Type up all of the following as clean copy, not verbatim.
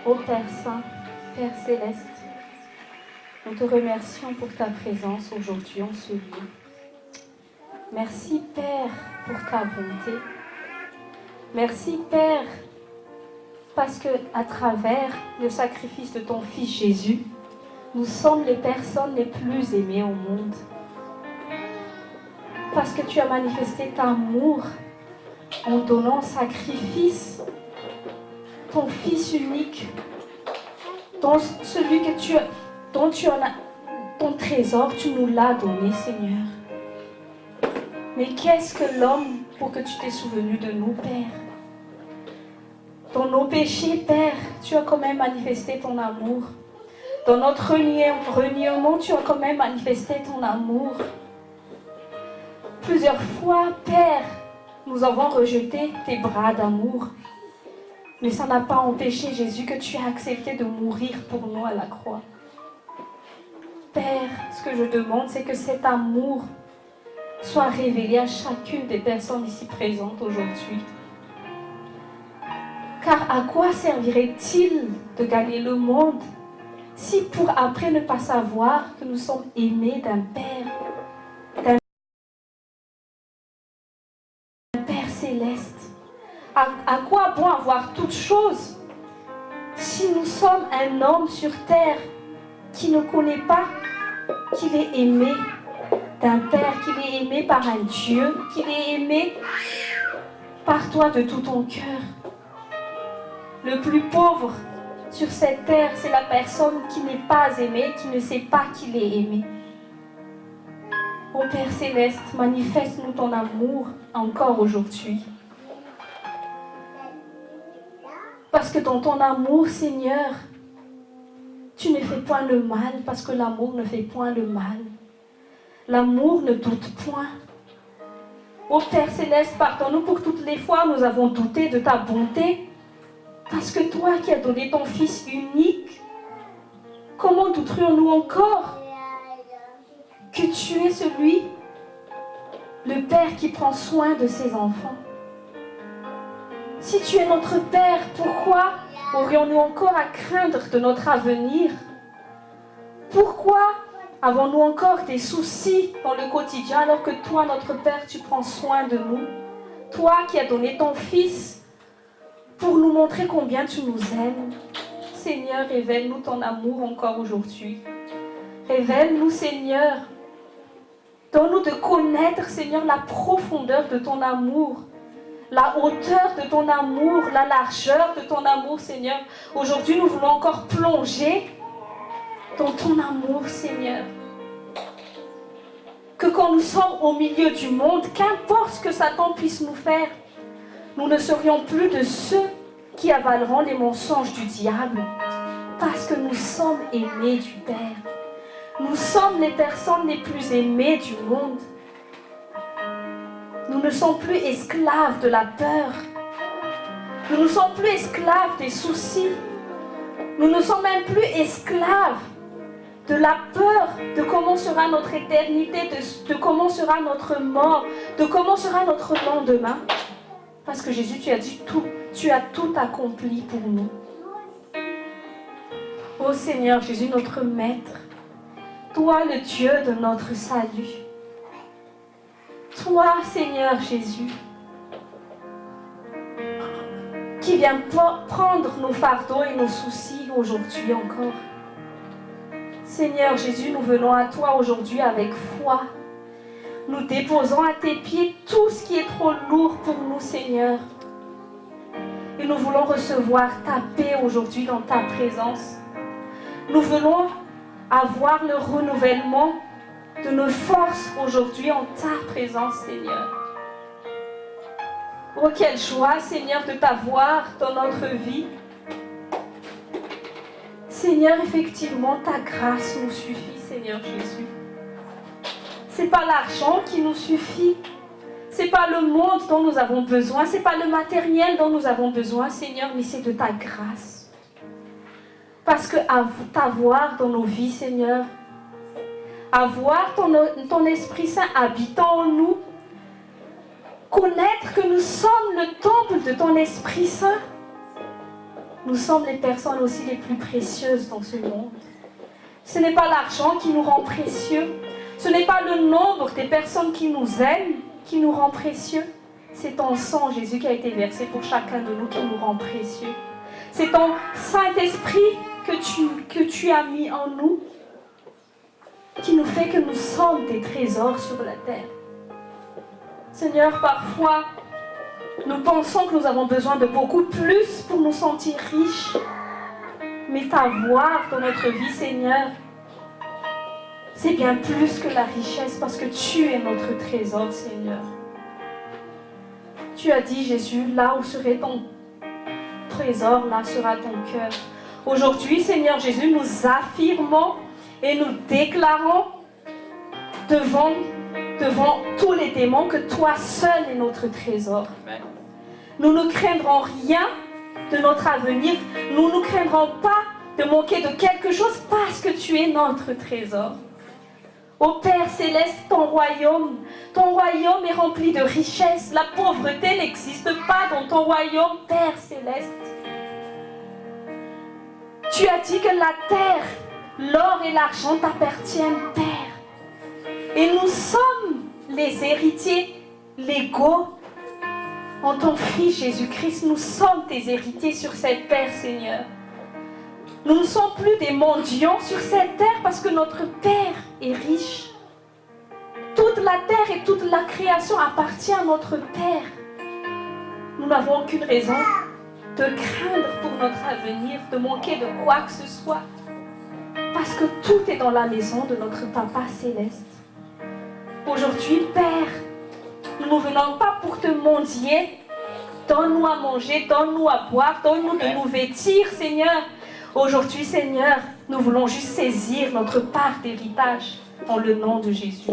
Ô Père Saint, Père Céleste, nous te remercions pour ta présence aujourd'hui en ce lieu. Merci Père pour ta bonté. Merci Père parce que à travers le sacrifice de ton Fils Jésus, nous sommes les personnes les plus aimées au monde. Parce que tu as manifesté ton amour en donnant en sacrifice ton Fils unique, dont celui que dont tu en as, ton trésor, tu nous l'as donné, Seigneur. Mais qu'est-ce que l'homme pour que tu t'es souvenu de nous, Père? Dans nos péchés, Père, tu as quand même manifesté ton amour. Dans notre reniement, tu as quand même manifesté ton amour. Plusieurs fois, Père, nous avons rejeté tes bras d'amour. Mais ça n'a pas empêché, Jésus, que tu as accepté de mourir pour nous à la croix. Père, ce que je demande, c'est que cet amour soit révélé à chacune des personnes ici présentes aujourd'hui. Car à quoi servirait-il de gagner le monde si pour après ne pas savoir que nous sommes aimés d'un Père céleste? À quoi bon avoir toutes choses si nous sommes un homme sur terre qui ne connaît pas qu'il est aimé d'un Père, qu'il est aimé par un Dieu, qu'il est aimé par toi de tout ton cœur? Le plus pauvre sur cette terre, c'est la personne qui n'est pas aimée, qui ne sait pas qu'il est aimé. Ô Père Céleste, manifeste-nous ton amour encore aujourd'hui. Parce que dans ton amour, Seigneur, tu ne fais point le mal, parce que l'amour ne fait point le mal. L'amour ne doute point. Ô Père Céleste, pardonne-nous pour toutes les fois où nous avons douté de ta bonté. Parce que toi qui as donné ton Fils unique, comment douterions-nous encore que tu es celui, le Père qui prend soin de ses enfants? Si tu es notre Père, pourquoi aurions-nous encore à craindre de notre avenir? Pourquoi avons-nous encore des soucis dans le quotidien alors que toi, notre Père, tu prends soin de nous? Toi qui as donné ton Fils pour nous montrer combien tu nous aimes. Seigneur, révèle-nous ton amour encore aujourd'hui. Révèle-nous, Seigneur. Donne-nous de connaître, Seigneur, la profondeur de ton amour. La hauteur de ton amour, la largeur de ton amour, Seigneur. Aujourd'hui, nous voulons encore plonger dans ton amour, Seigneur. Que quand nous sommes au milieu du monde, qu'importe ce que Satan puisse nous faire, nous ne serions plus de ceux qui avaleront les mensonges du diable. Parce que nous sommes aimés du Père. Nous sommes les personnes les plus aimées du monde. Nous ne sommes plus esclaves de la peur. Nous ne sommes plus esclaves des soucis. Nous ne sommes même plus esclaves de la peur de comment sera notre éternité, de comment sera notre mort, de comment sera notre lendemain. Parce que Jésus, tu as dit tout, tu as tout accompli pour nous. Ô Seigneur Jésus, notre Maître, toi le Dieu de notre salut, toi, Seigneur Jésus, qui viens prendre nos fardeaux et nos soucis aujourd'hui encore. Seigneur Jésus, nous venons à toi aujourd'hui avec foi. Nous déposons à tes pieds tout ce qui est trop lourd pour nous, Seigneur. Et nous voulons recevoir ta paix aujourd'hui dans ta présence. Nous voulons avoir le renouvellement de nos forces aujourd'hui en ta présence, Seigneur. Oh, quelle joie, Seigneur, de t'avoir dans notre vie. Seigneur, effectivement, ta grâce nous suffit, Seigneur Jésus. Ce n'est pas l'argent qui nous suffit. Ce n'est pas le monde dont nous avons besoin. Ce n'est pas le matériel dont nous avons besoin, Seigneur, mais c'est de ta grâce. Parce que t'avoir dans nos vies, Seigneur, avoir ton Esprit Saint habitant en nous, connaître que nous sommes le temple de ton Esprit Saint, Nous sommes les personnes aussi les plus précieuses dans ce monde. Ce n'est pas l'argent qui nous rend précieux. Ce n'est pas le nombre des personnes qui nous aiment qui nous rend précieux. C'est ton sang, Jésus, qui a été versé pour chacun de nous qui nous rend précieux. C'est ton Saint-Esprit que tu as mis en nous qui nous fait que nous sommes des trésors sur la terre. Seigneur, parfois, nous pensons que nous avons besoin de beaucoup plus pour nous sentir riches. Mais t'avoir dans notre vie, Seigneur, c'est bien plus que la richesse parce que tu es notre trésor, Seigneur. Tu as dit, Jésus, là où serait ton trésor, là sera ton cœur. Aujourd'hui, Seigneur Jésus, nous affirmons et nous déclarons devant tous les démons que toi seul est notre trésor. Amen. Nous ne craindrons rien de notre avenir. Nous ne craindrons pas de manquer de quelque chose parce que tu es notre trésor. Ô Père Céleste, ton royaume est rempli de richesses. La pauvreté n'existe pas dans ton royaume, Père Céleste. Tu as dit que la terre, l'or et l'argent t'appartiennent, Père. Et nous sommes les héritiers légaux en ton Fils Jésus-Christ. Nous sommes tes héritiers sur cette terre, Seigneur. Nous ne sommes plus des mendiants sur cette terre parce que notre Père est riche. Toute la terre et toute la création appartient à notre Père. Nous n'avons aucune raison de craindre pour notre avenir, de manquer de quoi que ce soit. Parce que tout est dans la maison de notre Papa Céleste. Aujourd'hui, Père, nous ne venons pas pour te mendier. Donne-nous à manger, donne-nous à boire, donne-nous de nous vêtir, Seigneur. Aujourd'hui, Seigneur, nous voulons juste saisir notre part d'héritage en le nom de Jésus.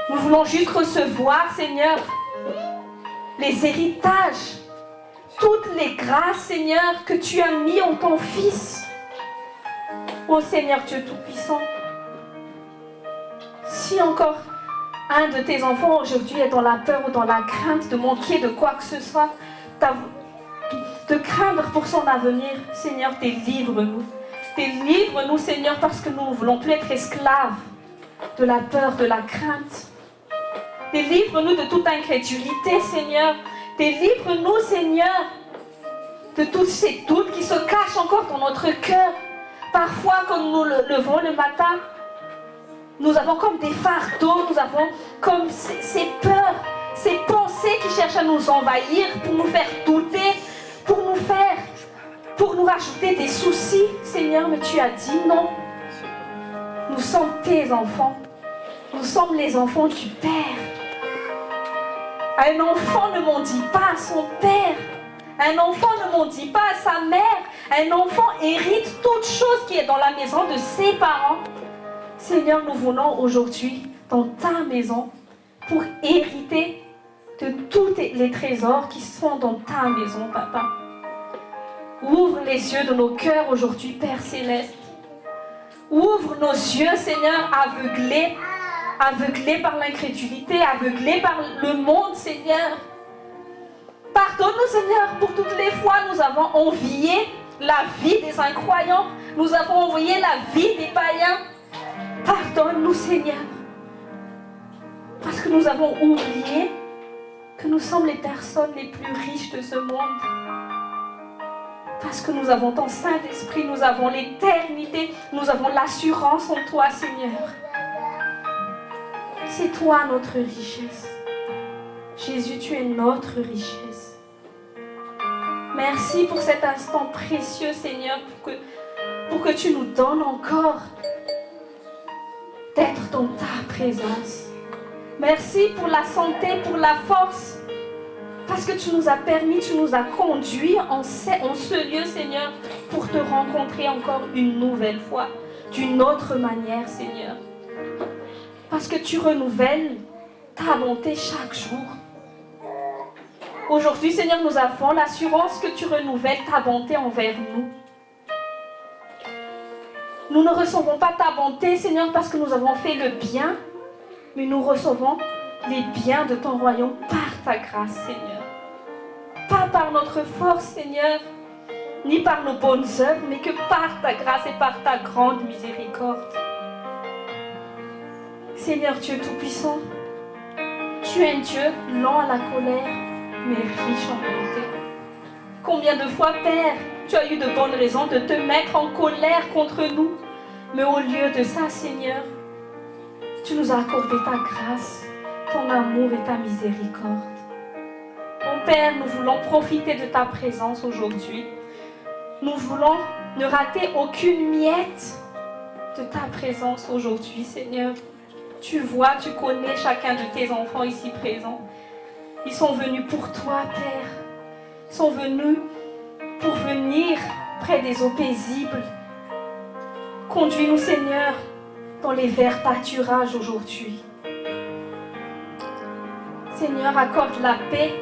Nous voulons juste recevoir, Seigneur, les héritages, toutes les grâces, Seigneur, que tu as mis en ton Fils. Ô Seigneur Dieu Tout-Puissant, si encore un de tes enfants aujourd'hui est dans la peur ou dans la crainte de manquer de quoi que ce soit, de craindre pour son avenir, Seigneur, délivre-nous. Délivre-nous, Seigneur, parce que nous ne voulons plus être esclaves de la peur, de la crainte. Délivre-nous de toute incrédulité, Seigneur. Délivre-nous, Seigneur, de tous ces doutes qui se cachent encore dans notre cœur. Parfois, quand nous levons le matin, nous avons comme des fardeaux, nous avons comme ces peurs, ces pensées qui cherchent à nous envahir pour nous faire douter, pour nous rajouter des soucis. Seigneur, mais tu as dit non. Nous sommes tes enfants. Nous sommes les enfants du Père. Un enfant ne mendie pas à son père. Un enfant ne mendie pas à sa mère. Un enfant hérite toute chose qui est dans la maison de ses parents. Seigneur, nous venons aujourd'hui dans ta maison pour hériter de tous les trésors qui sont dans ta maison, Papa. Ouvre les yeux de nos cœurs aujourd'hui, Père Céleste. Ouvre nos yeux, Seigneur, aveuglés par l'incrédulité, aveuglés par le monde, Seigneur. Pardonne-nous, Seigneur, pour toutes les fois nous avons envié la vie des incroyants. Nous avons envoyé la vie des païens. Pardonne-nous, Seigneur. Parce que nous avons oublié que nous sommes les personnes les plus riches de ce monde. Parce que nous avons ton Saint-Esprit, nous avons l'éternité, nous avons l'assurance en toi, Seigneur. C'est toi notre richesse. Jésus, tu es notre richesse. Merci pour cet instant précieux, Seigneur, pour que tu nous donnes encore d'être dans ta présence. Merci pour la santé, pour la force. Parce que tu nous as permis, tu nous as conduits en ce lieu, Seigneur, pour te rencontrer encore une nouvelle fois, d'une autre manière, Seigneur. Parce que tu renouvelles ta bonté chaque jour. Aujourd'hui, Seigneur, nous avons l'assurance que tu renouvelles ta bonté envers nous. Nous ne recevons pas ta bonté, Seigneur, parce que nous avons fait le bien, mais nous recevons les biens de ton royaume par ta grâce, Seigneur. Pas par notre force, Seigneur, ni par nos bonnes œuvres, mais que par ta grâce et par ta grande miséricorde. Seigneur Dieu Tout-Puissant, tu es un Dieu lent à la colère, mais riche en bonté. Combien de fois, Père, tu as eu de bonnes raisons de te mettre en colère contre nous, mais au lieu de ça, Seigneur, tu nous as accordé ta grâce, ton amour et ta miséricorde. Mon Père, nous voulons profiter de ta présence aujourd'hui. Nous voulons ne rater aucune miette de ta présence aujourd'hui, Seigneur. Tu vois, tu connais chacun de tes enfants ici présents. Ils sont venus pour toi, Père. Ils sont venus pour venir près des eaux paisibles. Conduis-nous, Seigneur, dans les verts pâturages aujourd'hui. Seigneur, accorde la paix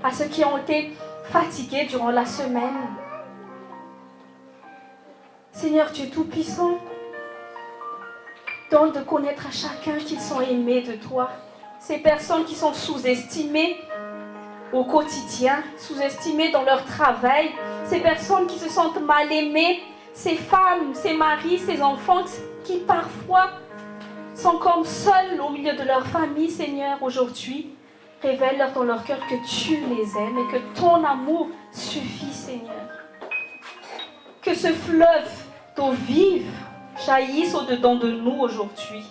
à ceux qui ont été fatigués durant la semaine. Seigneur Dieu Tout-Puissant, donne de connaître à chacun qu'ils sont aimés de toi. Ces personnes qui sont sous-estimées au quotidien, sous-estimées dans leur travail, ces personnes qui se sentent mal aimées, ces femmes, ces maris, ces enfants qui parfois sont comme seuls au milieu de leur famille, Seigneur, aujourd'hui, révèle-leur dans leur cœur que tu les aimes et que ton amour suffit, Seigneur. Que ce fleuve d'eau vive jaillisse au-dedans de nous aujourd'hui.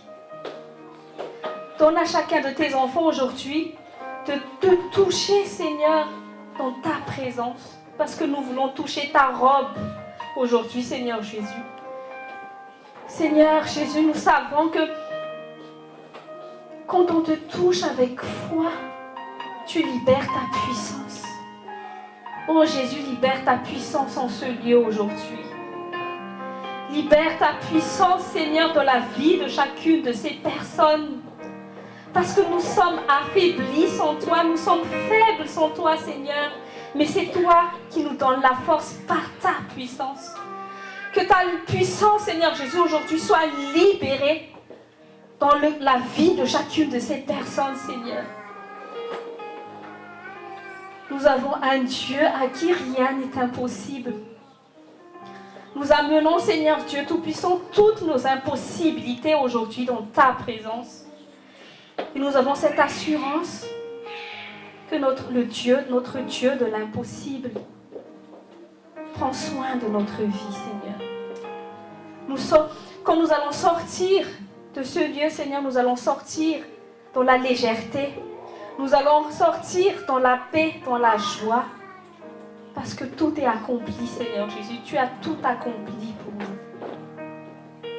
Donne à chacun de tes enfants aujourd'hui de te toucher, Seigneur, dans ta présence. Parce que nous voulons toucher ta robe aujourd'hui, Seigneur Jésus. Seigneur Jésus, nous savons que quand on te touche avec foi, tu libères ta puissance. Oh Jésus, libère ta puissance en ce lieu aujourd'hui. Libère ta puissance, Seigneur, dans la vie de chacune de ces personnes. Parce que nous sommes affaiblis sans toi, nous sommes faibles sans toi, Seigneur. Mais c'est toi qui nous donnes la force par ta puissance. Que ta puissance, Seigneur Jésus, aujourd'hui soit libérée dans la vie de chacune de ces personnes, Seigneur. Nous avons un Dieu à qui rien n'est impossible. Nous amenons, Seigneur Dieu Tout-Puissant, toutes nos impossibilités aujourd'hui dans ta présence. Et nous avons cette assurance que notre Dieu de l'impossible, prend soin de notre vie, Seigneur. Quand nous allons sortir de ce lieu, Seigneur, nous allons sortir dans la légèreté. Nous allons sortir dans la paix, dans la joie. Parce que tout est accompli, Seigneur Jésus. Tu as tout accompli pour nous.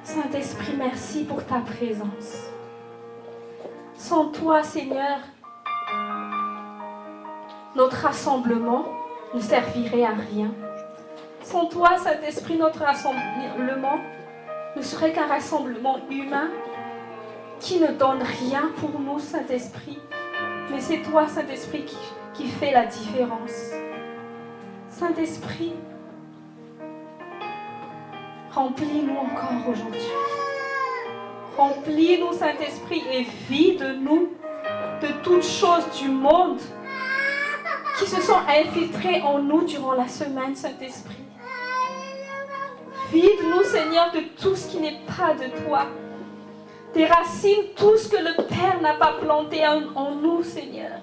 Saint-Esprit, merci pour ta présence. Sans toi, Seigneur, notre rassemblement ne servirait à rien. Sans toi, Saint-Esprit, notre rassemblement ne serait qu'un rassemblement humain qui ne donne rien pour nous, Saint-Esprit. Mais c'est toi, Saint-Esprit, qui fait la différence. Saint-Esprit, remplis-nous encore aujourd'hui. Remplis-nous, Saint-Esprit, et vide-nous de toutes choses du monde qui se sont infiltrées en nous durant la semaine, Saint-Esprit. Vide-nous, Seigneur, de tout ce qui n'est pas de toi. Déracine tout ce que le Père n'a pas planté en nous, Seigneur.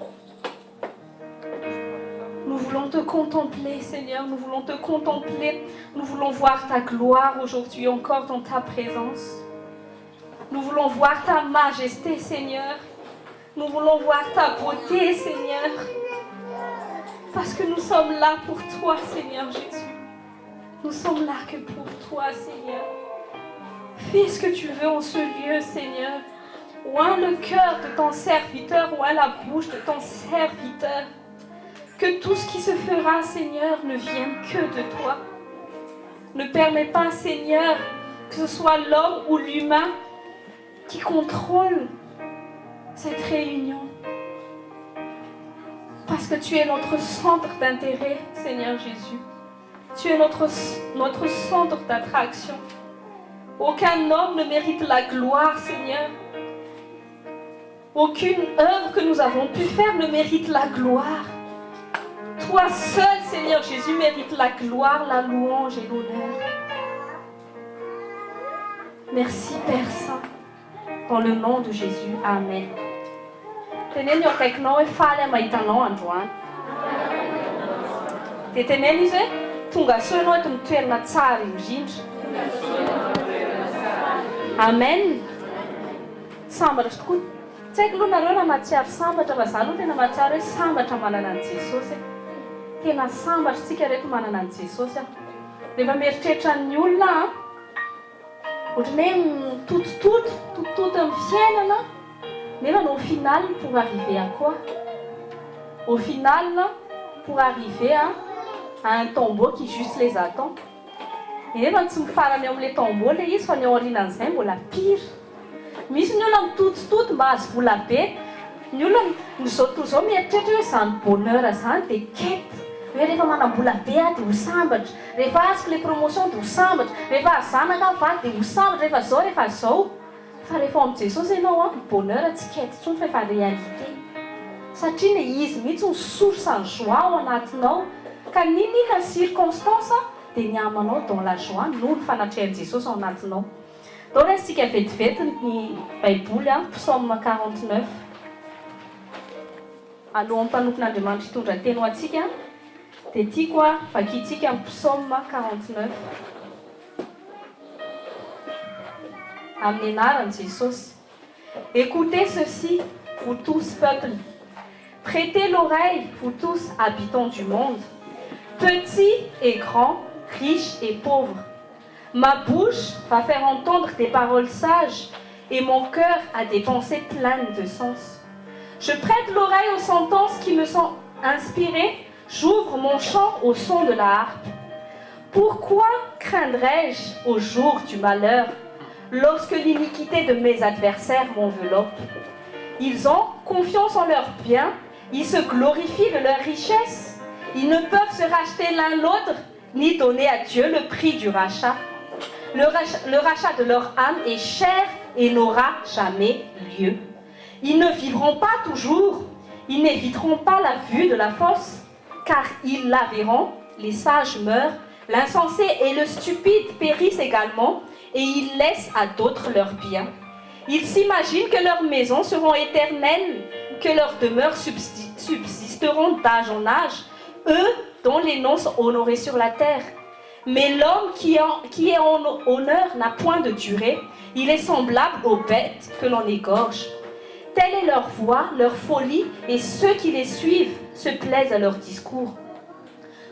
Nous voulons te contempler, Seigneur. Nous voulons te contempler. Nous voulons voir ta gloire aujourd'hui encore dans ta présence. Nous voulons voir ta majesté, Seigneur. Nous voulons voir ta beauté, Seigneur. Parce que nous sommes là pour toi, Seigneur Jésus. Nous sommes là que pour toi, Seigneur. Fais ce que tu veux en ce lieu, Seigneur. Oins le cœur de ton serviteur, oins la bouche de ton serviteur. Que tout ce qui se fera, Seigneur, ne vienne que de toi. Ne permets pas, Seigneur, que ce soit l'homme ou l'humain qui contrôle cette réunion. Parce que tu es notre centre d'intérêt, Seigneur Jésus. Tu es notre centre d'attraction. Aucun homme ne mérite la gloire, Seigneur. Aucune œuvre que nous avons pu faire ne mérite la gloire. Toi seul, Seigneur Jésus, mérites la gloire, la louange et l'honneur. Merci, Père Saint. Dans le nom de Jésus. Amen. Tenez avec nous et fallait maintenant androany. Tenez izy tonga soa eto amin'ny toerana tsara indrindra. Amen. Sambatra tokoa. Tsy haiko aloha nareo na mahatsiaro sambatra fa za aloha tena mahatsiaro hoe sambatra manana an Jesosy. Tena sambatra tsika rehetra manana an Jesosy. Rehefa mieritreritra ny olona ohatrany hoe totototo amin'ny fiainana, nefa au final pour arriver à quoi? Au final pour arriver à un tombeau qui juste les attend. Et nefa tsy mifarany amin'ilay tombeau le izy fa ny ao aorianan'izay mbola pire. Misy ny olona mitotototo mba azo vola be. Ny olona zao mieritreritra hoe izany bonheur izany dia quête. Hoe rehefa manam-bola be dia ho sambatra. Rehefa azoko le promotion dia ho sambatra. Rehefa azanaka vady dia ho sambatra. Rehefa zao. Fa rehefa amin'ny Jesosy ianao ny bonheur tsy quête intsony fa efa réalité. Satria le izy mihitsy ny source ny joie ao anatinao. Ka ninona ny circonstance dia ny amanao dans la joie noho ny fanatrehan'i Jesosy ao anatinao. Donc isika vetivety ny Baiboly Psaume 49. Alohan'ny mpanompon'Andriamanitra hitondra teny ho antsika dia tiako vakintsika amin'ny Psaume 49. Amin'ny anaran'i Jesosy. Écoutez ceci, vous tous peuples. Prêtez l'oreille, vous tous habitants du monde. Petits et grands, riches et pauvres. Ma bouche va faire entendre des paroles sages et mon cœur a des pensées pleines de sens. Je prête l'oreille aux sentences qui me sont inspirées, j'ouvre mon chant au son de la harpe. Pourquoi craindrais-je au jour du malheur, lorsque l'iniquité de mes adversaires m'enveloppe? Ils ont confiance en leurs biens, ils se glorifient de leur richesse. Ils ne peuvent se racheter l'un l'autre, ni donner à Dieu le prix du rachat. Le rachat de leur âme est cher et n'aura jamais lieu. Ils ne vivront pas toujours, ils n'éviteront pas la vue de la fosse, car ils la verront, les sages meurent, l'insensé et le stupide périssent également, et ils laissent à d'autres leurs biens. Ils s'imaginent que leurs maisons seront éternelles, que leurs demeures subsisteront d'âge en âge, eux dont les noms sont honorés sur la terre. Mais l'homme qui est en honneur n'a point de durée, il est semblable aux bêtes que l'on égorge. Telle est leur voix, leur folie, et ceux qui les suivent se plaisent à leur discours.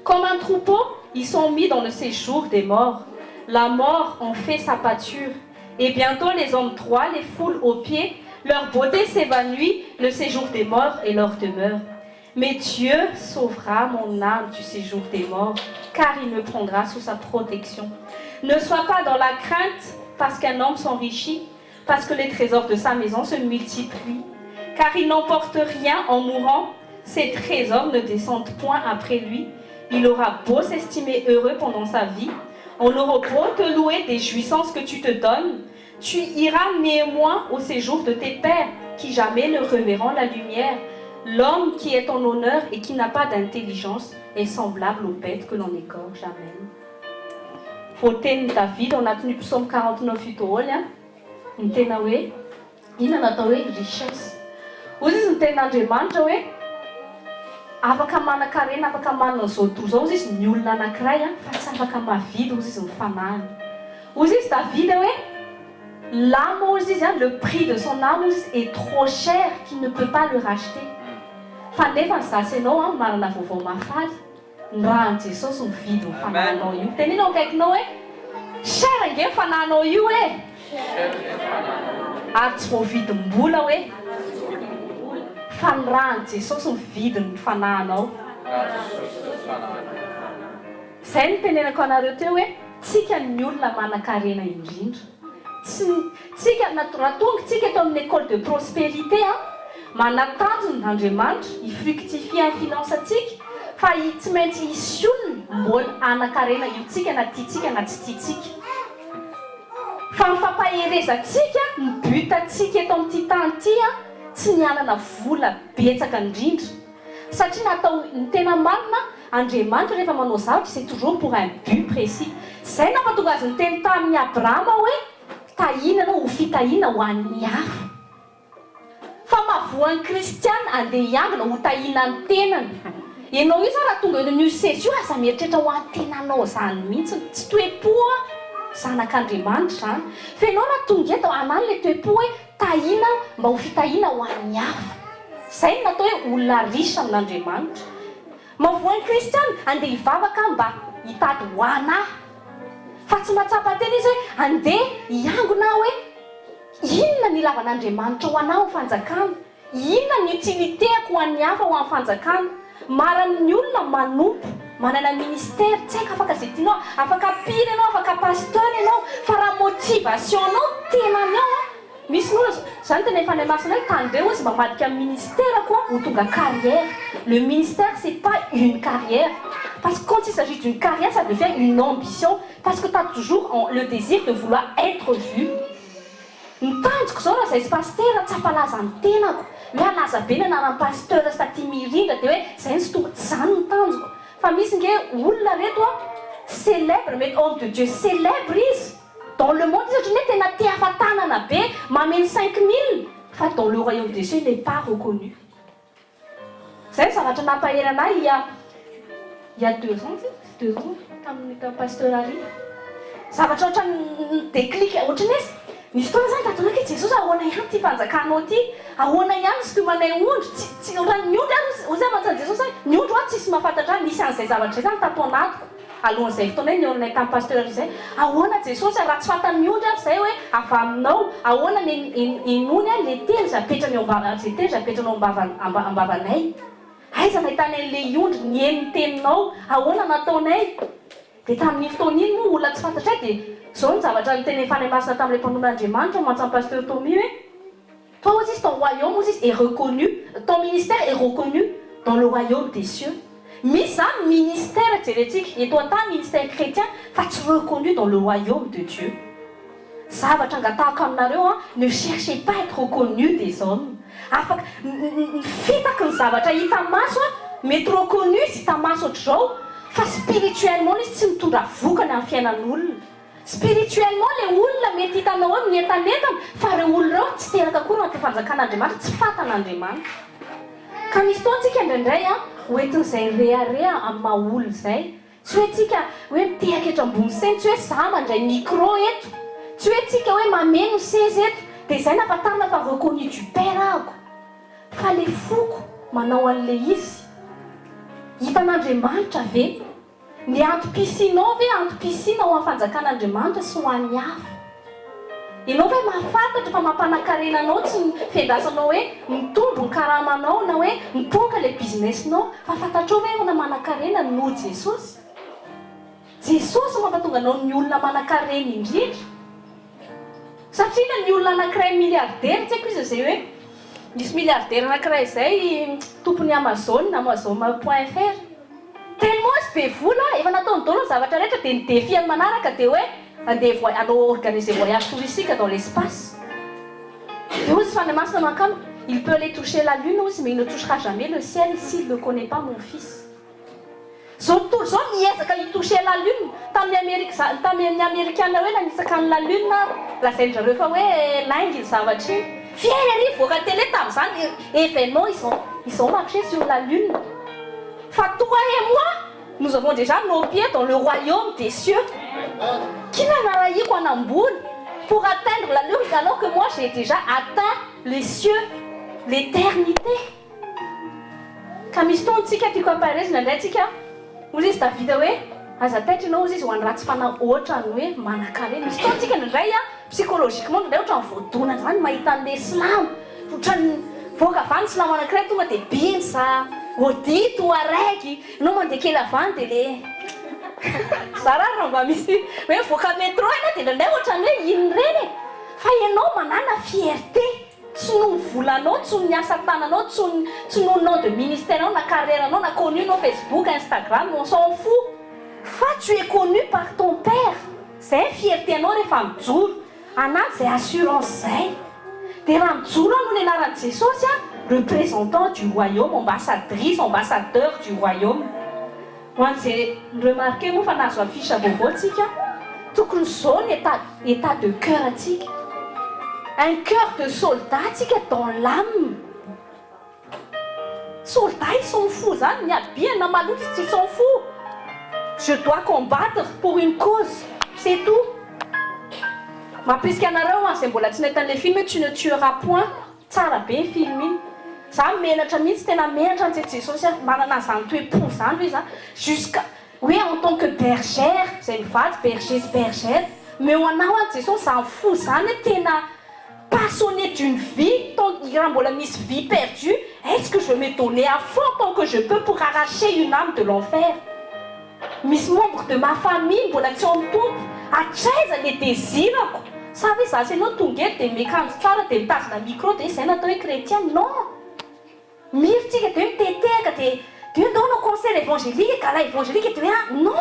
Comme un troupeau, ils sont mis dans le séjour des morts. La mort en fait sa pâture, et bientôt les hommes droits les foulent aux pieds, leur beauté s'évanouit, le séjour des morts est leur demeure. Mais Dieu sauvera mon âme du séjour des morts, car il me prendra sous sa protection. Ne sois pas dans la crainte, parce qu'un homme s'enrichit, parce que les trésors de sa maison se multiplient. Car il n'emporte rien en mourant, ses trésors ne descendent point après lui. Il aura beau s'estimer heureux pendant sa vie, on aura beau te louer des jouissances que tu te donnes, tu iras néanmoins au séjour de tes pères, qui jamais ne reverront la lumière. L'homme qui est en honneur et qui n'a pas d'intelligence est semblable aux bêtes que l'on égorge. Amen. Fauteny David anatin'ny Psaume 49 daholo ny tena hoe inona natao hoe richesse. Ozy izy ny ten'Andriamanitra hoe afaka manan-karena, afaka manana zao tontolo zao ozy izy ny olona anankiray fa tsy afaka mavidy ozy izy mifanahany. Ozy izy David hoe l'âme ozy izy le prix de son âme ozy est trop cher qu'il ne peut pas le racheter. Fa nefa ny zasy ianao manana vaovao mafaly ny rahan'i Jesosy mividy ny fanahinao io. Teninao akaikinao hoe cher ange ny fanahinao io e. Ary tsy voavidimbola hoe fa ny rahan'i Jesosy mividy ny fanahinao. Zay ny tenenako anareo teo hoe tsika ny olona manan-karena indrindra. Tsika raha tonga tsika eto amin'ny école de prospérité manatanjony n'Andriamanitra ifructifie ny finansatsika fa tsy maintsy isolony mbola anan-karena io tsika na tiatsika na tsy tiatsika. Fa mifampaherezatsika ny butatsika eto amin'ity tany ity tsy ny anana vola betsaka indrindra Satria natao ny tena marina Andriamanitra rehefa manao zavatra c'est toujours pour un but précis. Zay nampatonga azy niteny tamin'ny Abrahama hoe tahina anao ho fitahina ho an'ny hafa. Fa mavoan'ny kristiana andeha hiangana ho tahina ny tenany. Ianao io raha tonga eo amin'io sesio aza mieritreritra ho an'ny tenanao zany mihitsy, tsy toe-po zanak'Andriamanitra zany. Fa ianao raha tonga eto anany le toe-po hoe tahina mba ho fitahina ho an'ny hafa. Zay natao hoe olona risa amin'Andriamanitra. Mavoan'ny kristiana andeha hivavaka mba hitady ho anahy. Fa tsy mahatsapa tena izy hoe andeha hiangona hoe inona ny ilavan'Andriamanitra ho anahy ho fanjakana, inona ny utilité-ko ho an'ny hafa ho amin'ny fanjakana. Maran'ny olona manompo manana ministère, tsy haiko afaka izay tianao, afaka pire ianao, afaka pasteur ianao, fa raha motivation anao tenany ao misy olona zany tena efa masina hoe tandreo izy mamadika ministère quoi ho tonga carrière. Le ministère c'est pas une carrière, parce que quand il s'agit d'une carrière ça devient une ambition, parce que tu as toujours le désir de vouloir être vu. Nitanjoko zao raha zay pasteur tsy ampalaza ny tenako hoe alaza be ny anaran'ny pasteur sy taty mirindra dia hoe zay sy tonga tsy zany nitanjoko. Fa misy nge olona reto célèbre, mais homme de Dieu célèbre izy dans le monde izy ohatry tena te afatanana be mameno 5000 fa dans le royaume des cieux il n'est pas reconnu. Zay zavatra nampahery anahy il y a 2 ans tamin'ny pasteur Ari. Zavatra ohatra ny déclic ohatrany hoe nisy fotoana zany tatonako hoe Jesosy ahoana ihany ty fanjakanao ty, ahoana ihany sy tomanay ondry, tsy raha ny ondry ozy amantsany Jesosy ny ondry tsisy mahafantatra nisy an'izay zavatra zany tato anatiko alohan'izay fotoana hoe nionanay tamin'ny pasteur izay, ahoana Jesosy raha tsy fantan'ny ondry ary zay hoe avy aminao, ahoana inony le teny zay apetranao ambavanay, aiza nahitany an'le ondry nieny teninao, ahoana nataonay. Dia tamin'ny fotoana iny moa olona tsy fantatray dia zao ny zavatra niteny fanahy masina tamin'ilay mpamon'Andriamanitra mantsy pasteur Tommy hoe toi aussi ton royaume aussi est reconnu, ton ministère est reconnu dans le royaume des cieux. Misy zany ministère jerentsika eto an-tany ministère chrétien fa tsy reconnu dans le royaume de Dieu. Zavatra angatahako aminareo ne cherchez pas à être reconnu des hommes. Afaka fitaky ny zavatra hita maso mety reconnu sy hita maso ohatr'izao fa spirituellement izy tsy mitondra vokany amin'ny fiainan'olona. Spirituellement le olona mety hitanao hoe mientanentana fa reo olona reo tsy teraka akory anaty fanjakan'Andriamanitra, tsy fantan'Andriamanitra. Ka misy fotoantsika indraindray hoentin'izay rearea amin'ny maha-olona izay. Tsy hoe tsika hoe mitehaka eto ambony sainy, tsy hoe za mandray micro eto, tsy hoe tsika hoe mameno seza eto dia izay nafatarina fa reconnu du Père ako. Fa le foko manao an'le izy hitan'Andriamanitra ve? Ny antom-pisinao ve antom-pisina ho amin'ny fanjakan'Andriamanitra sy ho an'ny hafa. Ianao hoe mahafantatra fa mampanankarena anao tsy fiandrasanao hoe mitondro ny karamanao na hoe mitonga le businessinao, fa fantatrao hoe ona manan-karena no Jesosy. Jesosy mampatonga anao ny olona manan-karena indrindra. Satria ny olona anankiray milliardaire, tsy haiko izy izay hoe misy milliardaire anankiray izay tompony Amazon.fr. Tellement izy be vola, efa nataony daholo ny zavatra rehetra dia ny défi-any manaraka dia hoe andeha hanao organiser voyage touristique dans l'espace. Et aussi fanahy masina mankano, il peut aller toucher la lune aussi, mais il ne touchera jamais le ciel s'il ne connaît pas mon fils. Zao tontolo zao miezaka hitoucher la lune tamin'ny Amerikana hoe nanisaka ny la lune lazainy zareo fa hoe laingy ny zavatra iny. Fier ary voaka télé tamin'izany événement ils ont marché sur la lune. Fa toi et moi, nous avons déjà nos pieds dans le royaume des cieux. Qui n'a pas eu qu'on amboule pour atteindre la lune alors que moi j'ai déjà atteint les cieux, l'éternité. Comme ils sont tika tika pareil na tika. Vous êtes David hoe aza taitra ianao izy ho any ratsy fana ohatra ny hoe manan-karena. Misy fotoana tsika indray psychologiquement indray ohatra ny voadona zany mahita an'le silamo. Ohatrany voaka avy any silamo anankiray tonga dia binsa, odito, araiky. Ianao mandeha kely avy any dia le zara raha mba misy hoe voaka métro ianao dia indraindray ohatrany hoe ino reny. Fa ianao manana fierté. Tsy noho volanao, tsy noho ny asa tananao, tsy noho nom de ministère na carrière anao, na connu no Facebook, Instagram, on s'en fout. Fa tu es connu par ton père. Zay fierté anao rehefa mijoro. Anaty zay assurance zay. Dia raha mijoro anao ny anaran'i Jesosy représentant du royaume, ambassadrice, ambassadeur du royaume. Ho an'izay remarqué moa fa nahazo afisy vaovao antsika, tokony zao ny état de cœur antsika. Un cœur de soldat antsika dans l'âme. Soldat, ils sont fous, zany miabihana maloto izy ils sont fous. Je dois combattre pour une cause, c'est tout. Mampisika anareo izay mbola tsy nahitan'ilay film hoe tu ne tueras point, tsara be film iny. Za menatra mihitsy, tena menatra antsika Jesosy manana zany toe-po zany hoe za jusqu'à oui en tant que bergère, zay mivady bergère, mais ho anao an Jesosy zany fo zany tena passionné d'une vie, raha mbola misy vie perdue, est-ce que je vais me donner à fond tant que je peux pour arracher une âme de l'enfer? Misy membre de ma famille mbola tsy amtompo, hatraiza le désirako. Sa hoe za sy anao tonga eto dia miakanjo tsara dia mitazona micro dia izay natao hoe chrétien. Non, miritsika dia miteteka dia ndao no concert évangélique gala évangélique dia hoe non,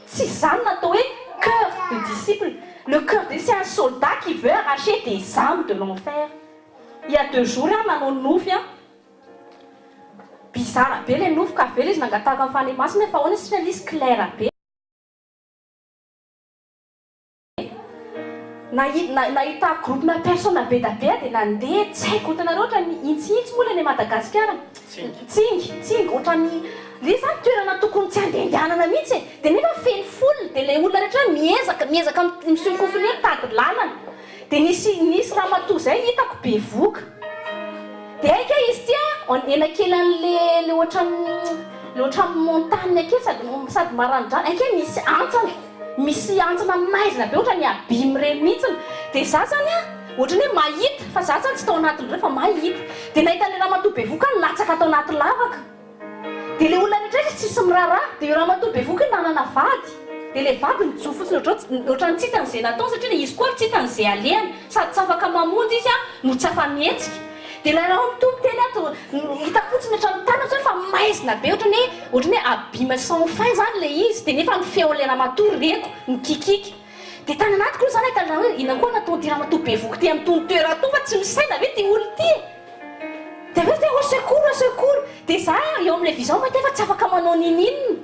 tsy zany natao hoe cœur de disciple. Le cœur de c'est un soldat qui veut arracher des âmes de l'enfer. Il y a 2 jours nanao nofy bizarre be le nofy ka avela izy nangataka amin'ny fanahy-masina fa ahoana sy nisy clair be. Nahita groupena personne be da be dia nandeha tsy haiko ohatanareo ohatrany intsihitsy moa le Madagasikara. Tsingy ohatrany le zany toerana tokony tsy andehandehanana mihitsy dia nefa feno folo dia ilay olona rehetra miezaka miseho fofony hoe tady lalana dia nisy ramatoa izay hitako be voka dia aika izy tia ena kelan'le ohatrany montagne ake sady marandrana aika misy antsana maizina be ohatrany abimy reny mihitsiny dia za zany ohatrany hoe mahita fa za zany tsy tao anatin'ireo fa mahita dia nahitan'le ramatoa be voka latsaka tao anaty lavaka dia le olona rehetra izy tsisy miraharaha dia io ramatoa be voka nanana vady dia le vady nijo fotsiny ohatrany tsy hitan'izay natao satria le izy koa tsy hitan'izay alehany sady tsy afaka mamonjy izy no tsy afa-mihetsika dia ilay raha mitombo teny ato hitako fotsiny hatrany tany fa maizina be ohatrany hoe abîme sans fin zany le izy dia nefa ny feon'le ramatoa reko mikikiky dia tany anaty koa zany ahitana hoe inona koa natao ty ramatoa be voky ty amin'ny tony toerana to fa tsy misaina ve ty olo ty dia hoe te au secours dia za eo amin'ilay vision mahita efa tsy afaka manao ninininy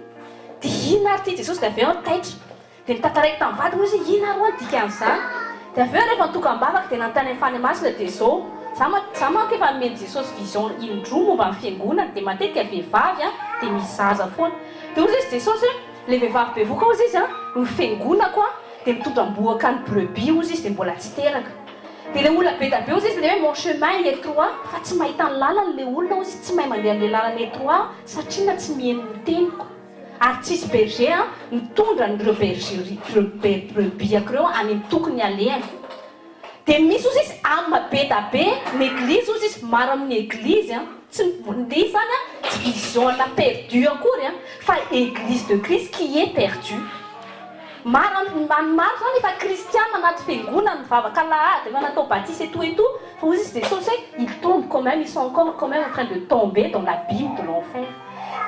dia inona ary ty Jesosy dia avy eo taitra dia nitantaraiky tamin'ny vadiny izy inona ary ho andika an'izany dia avy eo rehefa nitokam-bavaka dia nanontany amin'ny fanahy-masina dia zao za manko efa nomeny Jesosy vision indroa momba amin'ny fiangonana dia matetika vehivavy dia misy zaza foana dia ozy izy Jesosy le vehivavy be voka ozy izy ny fiangonako dia mitondra mboaka ny brebis ozy izy dia mbola tsy teraka dia le olona be da be ozy izy le hoe mon chemin est étroit fa tsy mahita ny lalany le olona ozy izy tsy mahay mandeha amin'le lalana étroit satria na tsy mihaino ny teniko ary tsisy berger mitondra nyreo brebis akireo any amin'ny tokony alehany dia misy ozy izy âme be da be n'église ozy izy maro amin'ny église tsy nde zany tsy visionna perdu akory fa église de Christ qui est perdu maro zany efa kristiana anaty fiangonana mivavaka lahady efa natao baptise et tout fa ozy izy Jesosy ils tombent quand même, ils sont encore quand même en train de tomber dans l'abîme de l'enfer.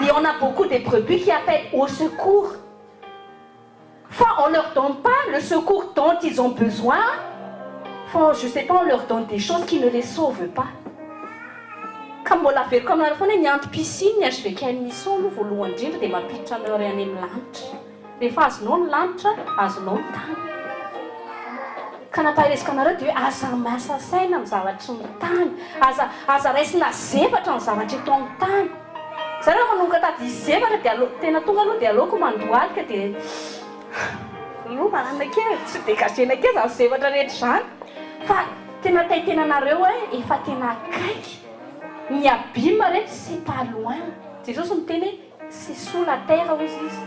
Et on a beaucoup de brebis qui appellent au secours. Enfin, on ne leur donne pas le secours dont ils ont besoin. Enfin, je ne sais pas, on leur donne des choses qui ne les sauvent pas. Comme on l'a fait, comme on a fait une piscine, je vais qu'une mission, nous voulons dire des ma pitcha ne rien ne lanche. Les phases non lanche, as non tan. Kanapahiresika dia aza masa saina amin'ny zavatry ny tany, aza raisina zevatra ny zavatra eto amin'ny tany. Za rehefa manomboka tady zevatra dia tena tonga aloha dia aleoko mandohalika dia aloha manana kely tsy dia gasena kely zany zevatra rehetra zany. Fa tena taitenanareo hoe efa tena akaiky. Ny abîme rehetra c'est pas loin. Jesosy miteny hoe c'est sous la terre ozy izy.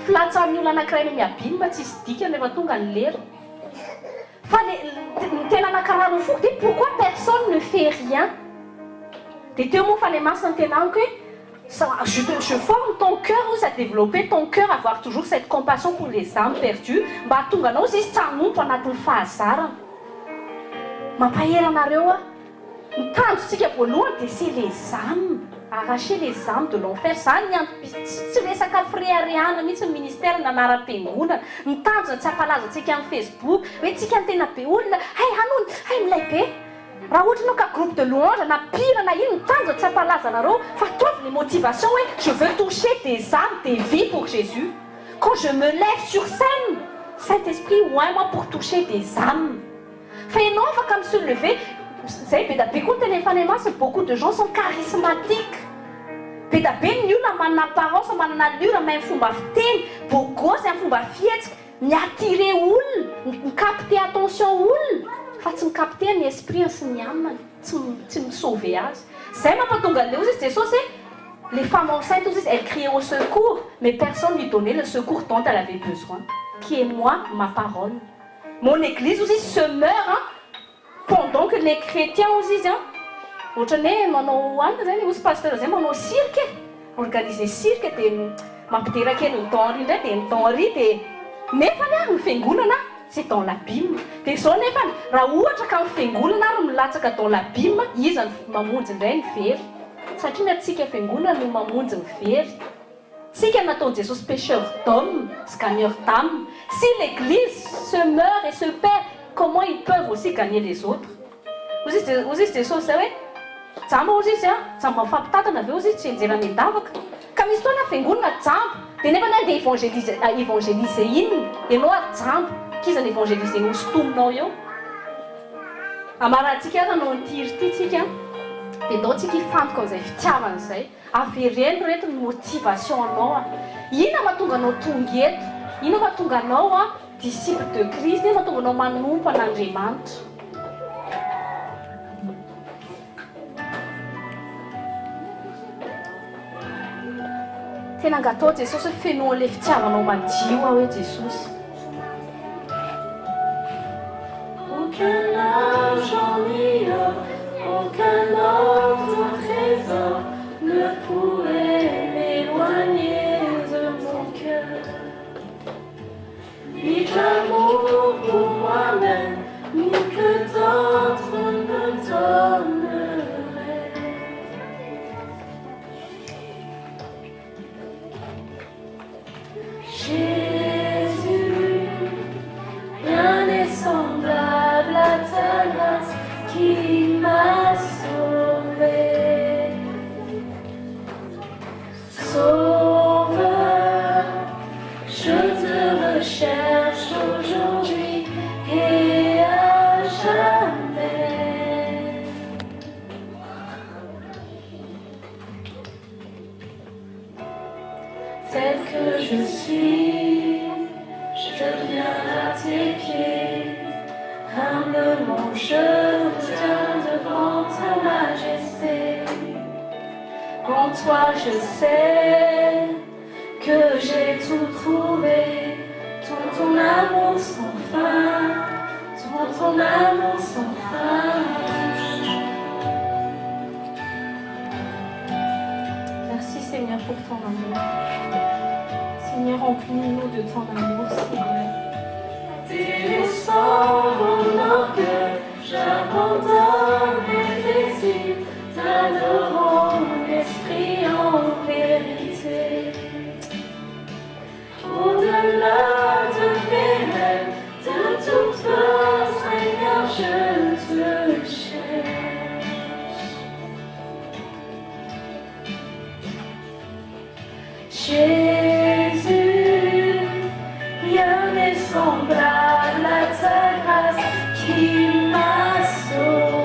Filatsan'ny olona anankiray ny abîme tsy isy dikany rehefa tonga ny lera. Fa ny tena nakararo foko dia pourquoi personne ne fait rien? Dia teo moa fanahy-masina ny tenaniko hoe je forme ton cœur à développer ton cœur, avoir toujours cette compassion pour les âmes perdues mba hatonga anao izy tsy hanompo anatin'ny fahazarana. Mampahery anareo ny tanjontsika voalohany dia c'est les âmes, arracher les âmes de l'enfer. Zany tsy resaka friariana mihitsy ny ministère nanaram-piangonana, ny tanjona tsy hampalaza antsika amin'ny Facebook hoe tsika ny tena be olona hay hanony hay milay be. Raha ohatra ianao ka groupe de louange na pire na ino mitandro tsy hampalaza anareo fa taovy les motivations hoe je veux toucher des âmes, des vies pour Jésus. Quand je me lève sur scène, Saint-Esprit, oins-moi pour toucher des âmes. Fa ianao afaka misoulever. Zay be da be koa téléphone masy, beaucoup de gens sont charismatiques. Be da be ny olona manana apparence, manana allure, amin'ny fomba fiteny, bogosy amin'ny fomba fihetsika, mi-attirer olona, mi-capter attention olona, fa tsy mi-capter ny esprit sy ny âme, tsy mi-sauver azy. Zay mampatonga le ozy izy Jesosy les femmes enceintes aussi, elles criaient au secours, mais personne ne lui donnait le secours dont elle avait besoin, qui est moi, ma parole. Mon église aussi se meurt, hein, pendant que les chrétiens aussi, hein, ohatran'ny manao anona zany osy pasteur zay manao cirque, organiser cirque dia mampiteraka ny temps ry ndray dia ny temps ry dia nefa ny fiangonana c'est dans l'abîme. Dia izao nefa raha ohatra ka mifiangonana ary milatsaka dans l'abîme, izy mamonjy indray ny very. Satria atsika fiangonana no mamonjy ny very. Tsika nataon Jesosy pécheur d'homme, gagneur d'âme. Si l'église se meurt et se perd, comment ils peuvent aussi gagner les autres? Ozy izy Jesosy zay hoe jamba ozy izy a, jamba mifampitatana avy eo ozy izy tsy enjera miandavaka. Ka misy fotoana fiangonana jamba, dia nefa na andeha évangéliser iny, ianao ary jamba, kiza ny évangéliser ho sotominao eo. Amarantsika aza no nitiry ity tsika, dia ndao tsika hifantoka amin'izay fitiavana izay, avereno reto ny motivation anao. Ina mahatonga anao tonga eto, ina mahatonga anao disciple de Christ, ina mahatonga anao manompo an'Andriamanitra. Tena angatao Jesosy hoe fenoa le fitiavanao madio hoe Jesosy. Aucun argent ni or, aucun autre trésor ne pourrait m'éloigner de mon cœur. Ni d'amour pour moi-même, ni que d'autres me donneraient. Jésus, rien n'est semblable à ta grâce qui m'a sauvé. Sauveur, je te recherche aujourd'hui et à jamais. Tel que je suis, je viens à tes pieds. Humblement je tiens devant ta majesté. En toi je sais que j'ai tout trouvé. Ton amour sans fin, ton amour sans fin. Merci Seigneur pour ton amour. Seigneur, remplis-nous de ton amour, Seigneur. Descends mon orgueil, j'abandonne mes désirs, t'adorons l'esprit en vérité. Au-delà de mes rêves, de toute peur, Seigneur, je te cherche. Jésus, rien n'est semblable à ta grâce qui m'a sauvé.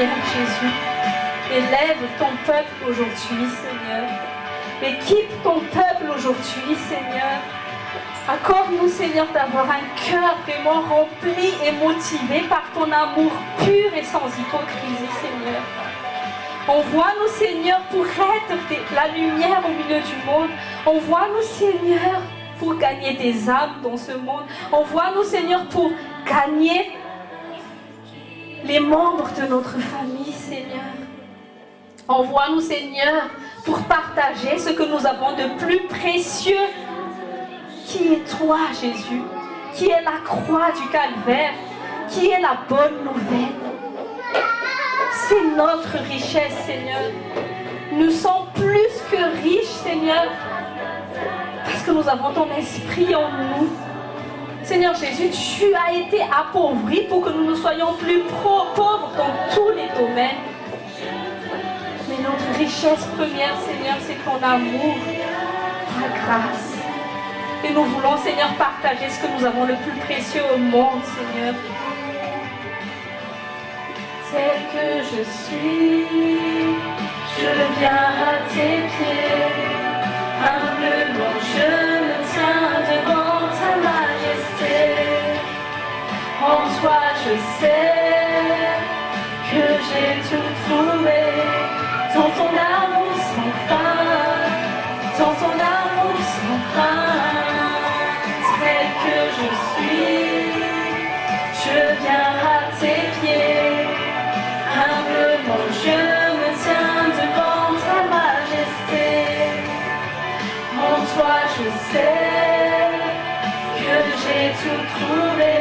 Seigneur Jésus. Élève ton peuple aujourd'hui, Seigneur. Équipe ton peuple aujourd'hui, Seigneur. Accorde-nous, Seigneur, d'avoir un cœur vraiment rempli et motivé par ton amour pur et sans hypocrisie, Seigneur. Envoie-nous, Seigneur, pour être la lumière au milieu du monde. Envoie-nous, Seigneur, pour gagner des âmes dans ce monde. Envoie-nous, Seigneur, pour gagner les membres de notre famille, Seigneur. Envoie-nous, Seigneur, pour partager ce que nous avons de plus précieux, qui est toi, Jésus, qui est la croix du calvaire, qui est la bonne nouvelle. C'est notre richesse, Seigneur. Nous sommes plus que riches, Seigneur, parce que nous avons ton esprit en nous. Seigneur Jésus, tu as été appauvri pour que nous ne soyons plus pauvres dans tous les domaines. Mais notre richesse première, Seigneur, c'est ton amour, ta grâce. Et nous voulons, Seigneur, partager ce que nous avons le plus précieux au monde, Seigneur. Tel que je suis, je viens à tes pieds. Humblement, je me tiens devant ta majesté. En toi, je sais que j'ai tout trouvé. Dans ton amour sans fin, dans ton amour sans fin. Tel que je suis, je viens à tes pieds. Humblement, je me tiens devant ta majesté. En toi, je sais que j'ai tout trouvé.